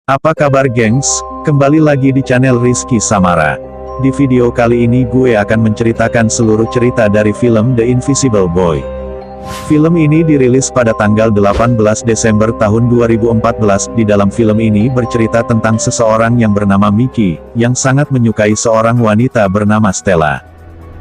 Apa kabar gengs? Kembali lagi di channel Rizky Samara. Di video kali ini gue akan menceritakan seluruh cerita dari film The Invisible Boy. Film ini dirilis pada tanggal 18 Desember tahun 2014. Di dalam film ini bercerita tentang seseorang yang bernama Mickey, yang sangat menyukai seorang wanita bernama Stella.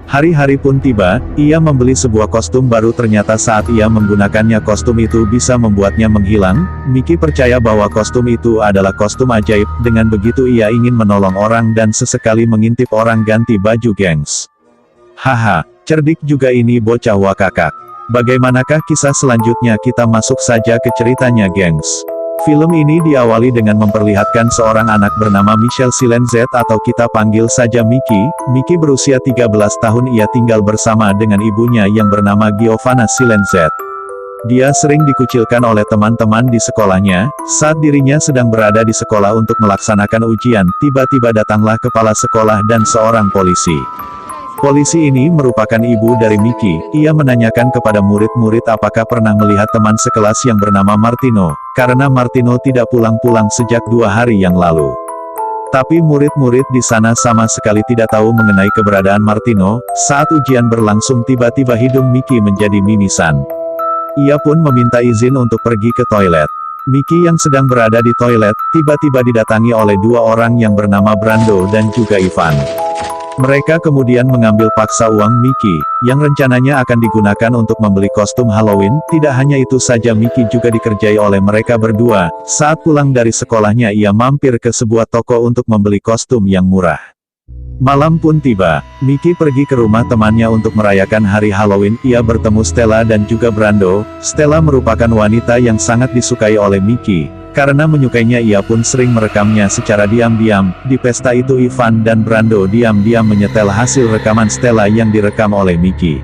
Hari-hari pun tiba, ia membeli sebuah kostum baru. Ternyata saat ia menggunakannya kostum itu bisa membuatnya menghilang. Mickey percaya bahwa kostum itu adalah kostum ajaib. Dengan begitu ia ingin menolong orang dan sesekali mengintip orang ganti baju gengs. Haha, cerdik juga ini bocah wakakak. Bagaimanakah kisah selanjutnya? Kita masuk saja ke ceritanya gengs. Film ini diawali dengan memperlihatkan seorang anak bernama Michelle Silenzet atau kita panggil saja Mickey. Mickey berusia 13 tahun. Ia tinggal bersama dengan ibunya yang bernama Giovanna Silenzet. Dia sering dikucilkan oleh teman-teman di sekolahnya. Saat dirinya sedang berada di sekolah untuk melaksanakan ujian, tiba-tiba datanglah kepala sekolah dan seorang polisi. Polisi ini merupakan ibu dari Mickey. Ia menanyakan kepada murid-murid apakah pernah melihat teman sekelas yang bernama Martino, karena Martino tidak pulang-pulang sejak 2 hari yang lalu. Tapi murid-murid di sana sama sekali tidak tahu mengenai keberadaan Martino. Saat ujian berlangsung, tiba-tiba hidung Mickey menjadi mimisan. Ia pun meminta izin untuk pergi ke toilet. Mickey yang sedang berada di toilet, tiba-tiba didatangi oleh 2 orang yang bernama Brando dan juga Ivan. Mereka kemudian mengambil paksa uang Mickey, yang rencananya akan digunakan untuk membeli kostum Halloween. Tidak hanya itu saja, Mickey juga dikerjai oleh mereka berdua. Saat pulang dari sekolahnya, ia mampir ke sebuah toko untuk membeli kostum yang murah. Malam pun tiba, Mickey pergi ke rumah temannya untuk merayakan hari Halloween. Ia bertemu Stella dan juga Brando. Stella merupakan wanita yang sangat disukai oleh Mickey. Karena menyukainya, ia pun sering merekamnya secara diam-diam. Di pesta itu, Ivan dan Brando diam-diam menyetel hasil rekaman Stella yang direkam oleh Mickey.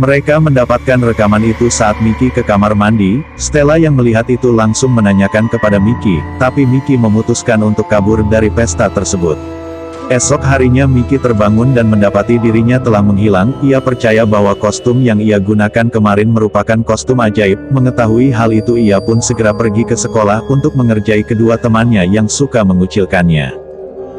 Mereka mendapatkan rekaman itu saat Mickey ke kamar mandi. Stella yang melihat itu langsung menanyakan kepada Mickey, tapi Mickey memutuskan untuk kabur dari pesta tersebut. Esok harinya Mickey terbangun dan mendapati dirinya telah menghilang. Ia percaya bahwa kostum yang ia gunakan kemarin merupakan kostum ajaib. Mengetahui hal itu, ia pun segera pergi ke sekolah untuk mengerjai kedua temannya yang suka mengucilkannya.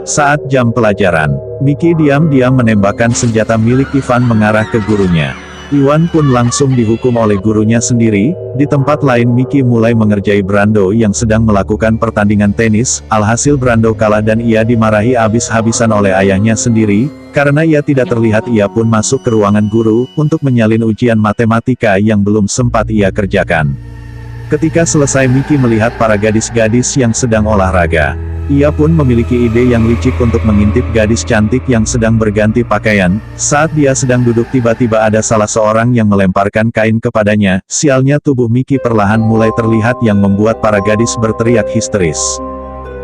Saat jam pelajaran, Mickey diam-diam menembakkan senjata milik Ivan mengarah ke gurunya. Iwan pun langsung dihukum oleh gurunya sendiri. Di tempat lain, Mickey mulai mengerjai Brando yang sedang melakukan pertandingan tenis. Alhasil Brando kalah dan ia dimarahi habis-habisan oleh ayahnya sendiri. Karena ia tidak terlihat, ia pun masuk ke ruangan guru untuk menyalin ujian matematika yang belum sempat ia kerjakan. Ketika selesai, Mickey melihat para gadis-gadis yang sedang olahraga. Ia pun memiliki ide yang licik untuk mengintip gadis cantik yang sedang berganti pakaian. Saat dia sedang duduk, tiba-tiba ada salah seorang yang melemparkan kain kepadanya. Sialnya, tubuh Mickey perlahan mulai terlihat yang membuat para gadis berteriak histeris.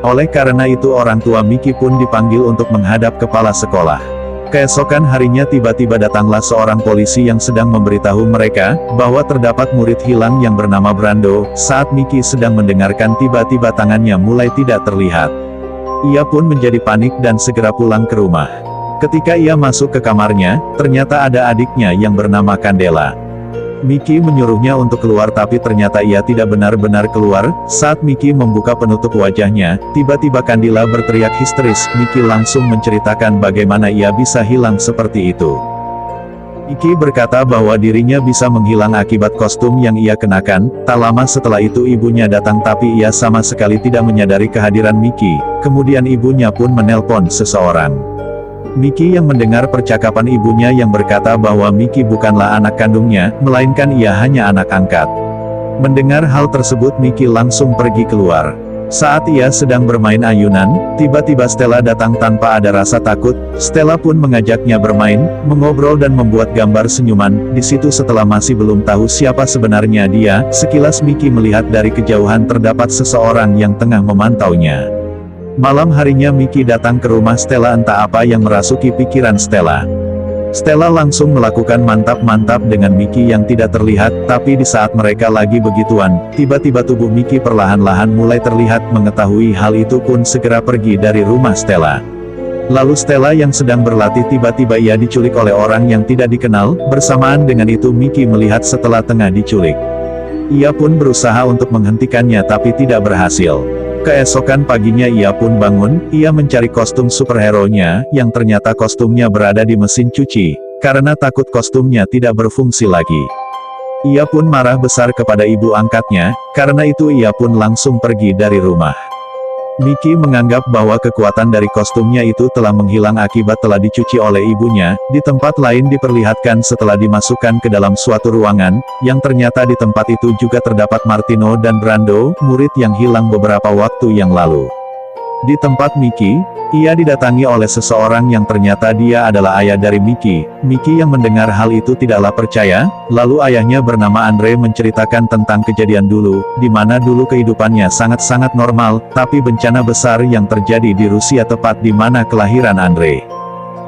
Oleh karena itu, orang tua Mickey pun dipanggil untuk menghadap kepala sekolah. Keesokan harinya, tiba-tiba datanglah seorang polisi yang sedang memberitahu mereka bahwa terdapat murid hilang yang bernama Brando. Saat Mickey sedang mendengarkan, tiba-tiba tangannya mulai tidak terlihat. Ia pun menjadi panik dan segera pulang ke rumah. Ketika ia masuk ke kamarnya, ternyata ada adiknya yang bernama Candela. Mickey menyuruhnya untuk keluar, tapi ternyata ia tidak benar-benar keluar. Saat Mickey membuka penutup wajahnya, tiba-tiba Candela berteriak histeris. Mickey langsung menceritakan bagaimana ia bisa hilang seperti itu. Mickey berkata bahwa dirinya bisa menghilang akibat kostum yang ia kenakan. Tak lama setelah itu ibunya datang, tapi ia sama sekali tidak menyadari kehadiran Mickey. Kemudian ibunya pun menelpon seseorang. Mickey yang mendengar percakapan ibunya yang berkata bahwa Mickey bukanlah anak kandungnya, melainkan ia hanya anak angkat. Mendengar hal tersebut, Mickey langsung pergi keluar. Saat ia sedang bermain ayunan, tiba-tiba Stella datang tanpa ada rasa takut. Stella pun mengajaknya bermain, mengobrol dan membuat gambar senyuman. Di situ, setelah masih belum tahu siapa sebenarnya dia, sekilas Mickey melihat dari kejauhan terdapat seseorang yang tengah memantaunya. Malam harinya Mickey datang ke rumah Stella. Entah apa yang merasuki pikiran Stella. Stella langsung melakukan mantap-mantap dengan Mickey yang tidak terlihat. Tapi di saat mereka lagi begituan, tiba-tiba tubuh Mickey perlahan-lahan mulai terlihat. Mengetahui hal itu pun segera pergi dari rumah Stella. Lalu Stella yang sedang berlatih, tiba-tiba ia diculik oleh orang yang tidak dikenal. Bersamaan dengan itu Mickey melihat setelah tengah diculik. Ia pun berusaha untuk menghentikannya tapi tidak berhasil. Keesokan paginya ia pun bangun, ia mencari kostum superhero-nya, yang ternyata kostumnya berada di mesin cuci, karena takut kostumnya tidak berfungsi lagi. Ia pun marah besar kepada ibu angkatnya, karena itu ia pun langsung pergi dari rumah. Mickey menganggap bahwa kekuatan dari kostumnya itu telah menghilang akibat telah dicuci oleh ibunya. Di tempat lain diperlihatkan setelah dimasukkan ke dalam suatu ruangan, yang ternyata di tempat itu juga terdapat Martino dan Brando, murid yang hilang beberapa waktu yang lalu. Di tempat Mickey, ia didatangi oleh seseorang yang ternyata dia adalah ayah dari Mickey. Mickey yang mendengar hal itu tidaklah percaya, lalu ayahnya bernama Andre menceritakan tentang kejadian dulu, di mana dulu kehidupannya sangat-sangat normal, tapi bencana besar yang terjadi di Rusia tepat di mana kelahiran Andre.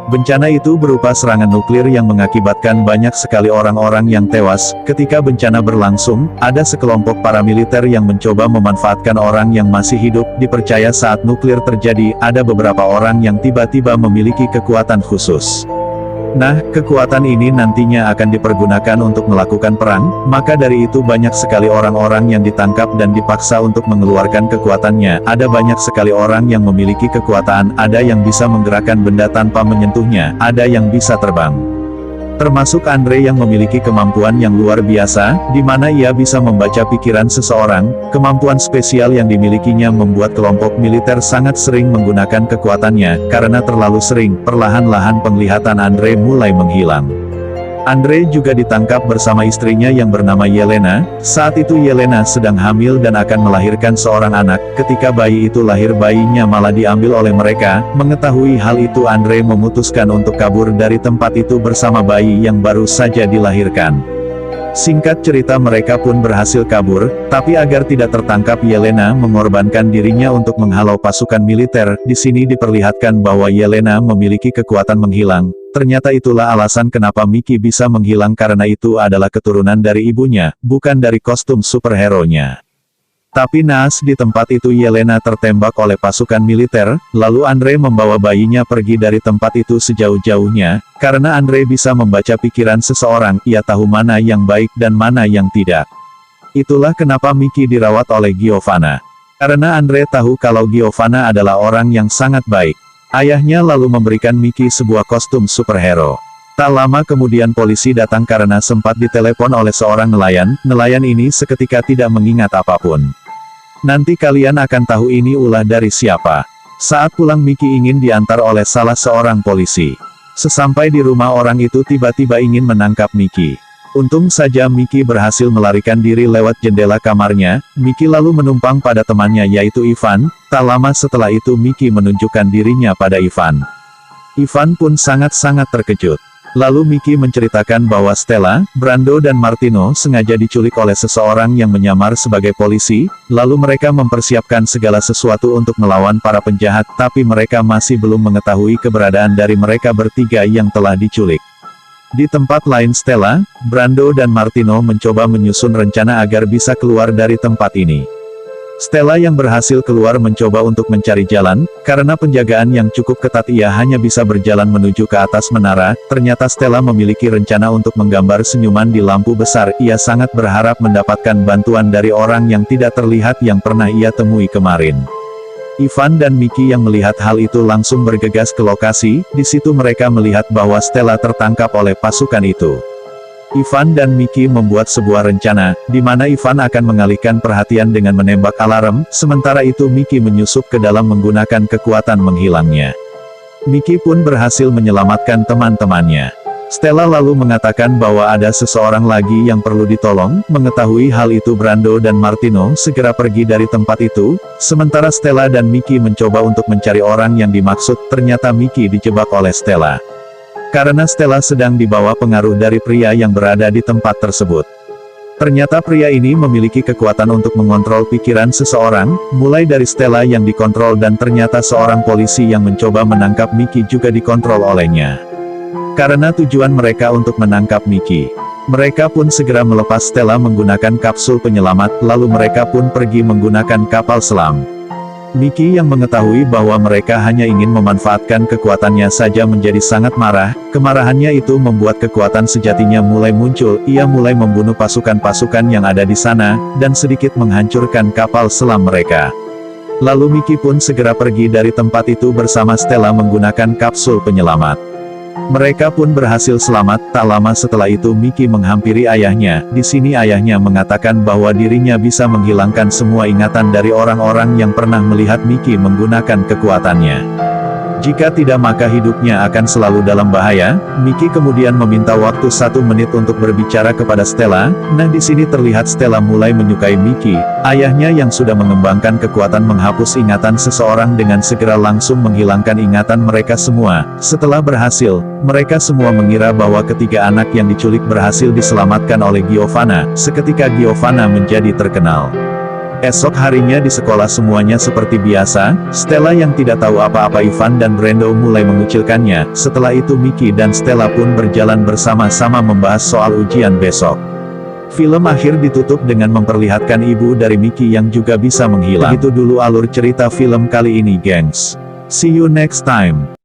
Bencana itu berupa serangan nuklir yang mengakibatkan banyak sekali orang-orang yang tewas. Ketika bencana berlangsung, ada sekelompok paramiliter yang mencoba memanfaatkan orang yang masih hidup. Dipercaya saat nuklir terjadi, ada beberapa orang yang tiba-tiba memiliki kekuatan khusus. Nah, kekuatan ini nantinya akan dipergunakan untuk melakukan perang, maka dari itu banyak sekali orang-orang yang ditangkap dan dipaksa untuk mengeluarkan kekuatannya. Ada banyak sekali orang yang memiliki kekuatan, ada yang bisa menggerakkan benda tanpa menyentuhnya, ada yang bisa terbang. Termasuk Andre yang memiliki kemampuan yang luar biasa, di mana ia bisa membaca pikiran seseorang. Kemampuan spesial yang dimilikinya membuat kelompok militer sangat sering menggunakan kekuatannya, karena terlalu sering, perlahan-lahan penglihatan Andre mulai menghilang. Andre juga ditangkap bersama istrinya yang bernama Yelena. Saat itu Yelena sedang hamil dan akan melahirkan seorang anak. Ketika bayi itu lahir, bayinya malah diambil oleh mereka. Mengetahui hal itu, Andre memutuskan untuk kabur dari tempat itu bersama bayi yang baru saja dilahirkan. Singkat cerita, mereka pun berhasil kabur, tapi agar tidak tertangkap Yelena mengorbankan dirinya untuk menghalau pasukan militer. Di sini diperlihatkan bahwa Yelena memiliki kekuatan menghilang. Ternyata itulah alasan kenapa Mickey bisa menghilang, karena itu adalah keturunan dari ibunya, bukan dari kostum superhero-nya. Tapi naas, di tempat itu Yelena tertembak oleh pasukan militer, lalu Andre membawa bayinya pergi dari tempat itu sejauh-jauhnya, karena Andre bisa membaca pikiran seseorang, ia tahu mana yang baik dan mana yang tidak. Itulah kenapa Mickey dirawat oleh Giovanna. Karena Andre tahu kalau Giovanna adalah orang yang sangat baik. Ayahnya lalu memberikan Mickey sebuah kostum superhero. Tak lama kemudian polisi datang karena sempat ditelepon oleh seorang nelayan. Nelayan ini seketika tidak mengingat apapun. Nanti kalian akan tahu ini ulah dari siapa. Saat pulang Mickey ingin diantar oleh salah seorang polisi. Sesampai di rumah orang itu tiba-tiba ingin menangkap Mickey. Untung saja Mickey berhasil melarikan diri lewat jendela kamarnya. Mickey lalu menumpang pada temannya yaitu Ivan. Tak lama setelah itu Mickey menunjukkan dirinya pada Ivan. Ivan pun sangat-sangat terkejut. Lalu Mickey menceritakan bahwa Stella, Brando dan Martino sengaja diculik oleh seseorang yang menyamar sebagai polisi, lalu mereka mempersiapkan segala sesuatu untuk melawan para penjahat, tapi mereka masih belum mengetahui keberadaan dari mereka bertiga yang telah diculik. Di tempat lain Stella, Brando dan Martino mencoba menyusun rencana agar bisa keluar dari tempat ini. Stella yang berhasil keluar mencoba untuk mencari jalan, karena penjagaan yang cukup ketat ia hanya bisa berjalan menuju ke atas menara. Ternyata Stella memiliki rencana untuk menggambar senyuman di lampu besar. Ia sangat berharap mendapatkan bantuan dari orang yang tidak terlihat yang pernah ia temui kemarin. Ivan dan Mickey yang melihat hal itu langsung bergegas ke lokasi. Di situ mereka melihat bahwa Stella tertangkap oleh pasukan itu. Ivan dan Mickey membuat sebuah rencana, di mana Ivan akan mengalihkan perhatian dengan menembak alarm, sementara itu Mickey menyusup ke dalam menggunakan kekuatan menghilangnya. Mickey pun berhasil menyelamatkan teman-temannya. Stella lalu mengatakan bahwa ada seseorang lagi yang perlu ditolong. Mengetahui hal itu Brando dan Martino segera pergi dari tempat itu, sementara Stella dan Mickey mencoba untuk mencari orang yang dimaksud. Ternyata Mickey dijebak oleh Stella. Karena Stella sedang dibawa pengaruh dari pria yang berada di tempat tersebut. Ternyata pria ini memiliki kekuatan untuk mengontrol pikiran seseorang, mulai dari Stella yang dikontrol dan ternyata seorang polisi yang mencoba menangkap Mickey juga dikontrol olehnya. Karena tujuan mereka untuk menangkap Mickey, mereka pun segera melepas Stella menggunakan kapsul penyelamat, lalu mereka pun pergi menggunakan kapal selam. Mickey yang mengetahui bahwa mereka hanya ingin memanfaatkan kekuatannya saja menjadi sangat marah. Kemarahannya itu membuat kekuatan sejatinya mulai muncul. Ia mulai membunuh pasukan-pasukan yang ada di sana, dan sedikit menghancurkan kapal selam mereka. Lalu Mickey pun segera pergi dari tempat itu bersama Stella menggunakan kapsul penyelamat. Mereka pun berhasil selamat. Tak lama setelah itu Mickey menghampiri ayahnya. Di sini ayahnya mengatakan bahwa dirinya bisa menghilangkan semua ingatan dari orang-orang yang pernah melihat Mickey menggunakan kekuatannya. Jika tidak maka hidupnya akan selalu dalam bahaya. Mickey kemudian meminta waktu 1 menit untuk berbicara kepada Stella. Nah, di sini terlihat Stella mulai menyukai Mickey. Ayahnya yang sudah mengembangkan kekuatan menghapus ingatan seseorang dengan segera langsung menghilangkan ingatan mereka semua. Setelah berhasil, mereka semua mengira bahwa ketiga anak yang diculik berhasil diselamatkan oleh Giovanna. Seketika Giovanna menjadi terkenal. Esok harinya di sekolah semuanya seperti biasa. Stella yang tidak tahu apa-apa Ivan dan Brando mulai mengucilkannya. Setelah itu Mickey dan Stella pun berjalan bersama-sama membahas soal ujian besok. Film akhir ditutup dengan memperlihatkan ibu dari Mickey yang juga bisa menghilang. Begitu dulu alur cerita film kali ini, gengs. See you next time.